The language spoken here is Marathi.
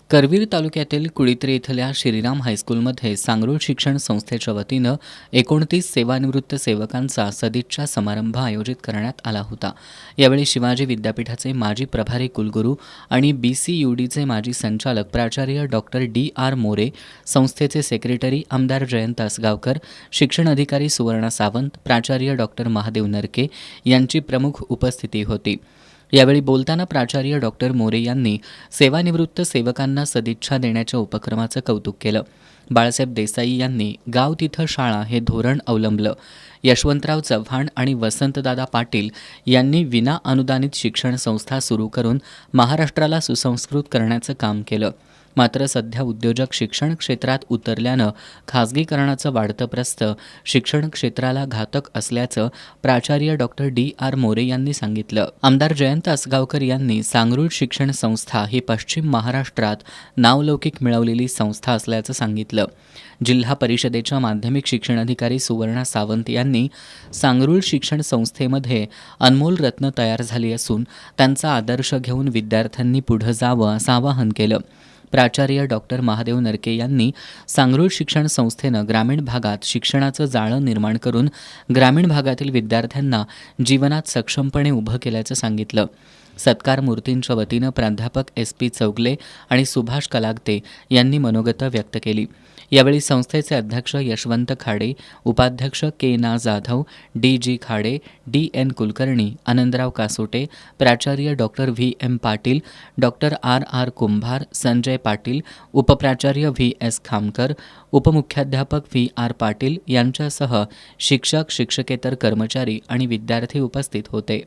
करवीर तालुक्यातील कुळित्रे इथल्या श्रीराम हायस्कूलमध्ये सांगरूळ शिक्षण संस्थेच्या वतीनं 29 सेवानिवृत्त सेवकांचा सदिच्छा समारंभ आयोजित करण्यात आला होता. यावेळी शिवाजी विद्यापीठाचे माजी प्रभारी कुलगुरू आणि BCUDचे माजी संचालक प्राचार्य डॉक्टर DR मोरे, संस्थेचे सेक्रेटरी आमदार जयंत आसगावकर, शिक्षण अधिकारी सुवर्णा सावंत, प्राचार्य डॉक्टर महादेव नरके यांची प्रमुख उपस्थिती होती. यावेळी बोलताना प्राचार्य डॉक्टर मोरे यांनी सेवानिवृत्त सेवकांना सदिच्छा देण्याच्या उपक्रमाचं कौतुक केलं. बाळासाहेब देसाई यांनी गाव तिथं शाळा हे धोरण अवलंबलं. यशवंतराव चव्हाण आणि वसंतदादा पाटील यांनी विना अनुदानित शिक्षण संस्था सुरू करून महाराष्ट्राला सुसंस्कृत करण्याचं काम केलं. मात्र सध्या उद्योजक शिक्षण क्षेत्रात उतरल्यानं खाजगीकरणाचं वाढतं प्रस्थ शिक्षण क्षेत्राला घातक असल्याचं प्राचार्य डॉक्टर DR मोरे यांनी सांगितलं. आमदार जयंत आसगावकर यांनी सांगरूळ शिक्षण संस्था ही पश्चिम महाराष्ट्रात नावलौकिक मिळवलेली संस्था असल्याचं सांगितलं. जिल्हा परिषदेच्या माध्यमिक शिक्षण अधिकारी सुवर्णा सावंत यांनी सांगरूळ शिक्षण संस्थेमध्ये अनमोल रत्न तयार झाली असून त्यांचा आदर्श घेऊन विद्यार्थ्यांनी पुढे जावं असं आवाहन केलं. प्राचार्य डॉक्टर महादेव नरके यांनी सांगरूळ शिक्षण संस्थेनं ग्रामीण भागात शिक्षणाचं जाळं निर्माण करून ग्रामीण भागातील विद्यार्थ्यांना जीवनात सक्षमपणे उभं केल्याचं सांगितलं. सत्कार मूर्तींच्या वतीनं प्राध्यापक SP चौगले आणि सुभाष कलागते यांनी मनोगतं व्यक्त केली. यावेळी संस्थेचे अध्यक्ष यशवंत खाडे, उपाध्यक्ष KNA Jadhav, DG Khade, DN Kulkarni, Anandrao कासोटे, प्राचार्य doctor VM Patil, doctor RR कुंभार, संजय पाटील, उपप्राचार्य VS खामकर, उपमुख्याध्यापक VR पाटील यांच्यासह शिक्षक, शिक्षकेतर कर्मचारी आणि विद्यार्थी उपस्थित होते.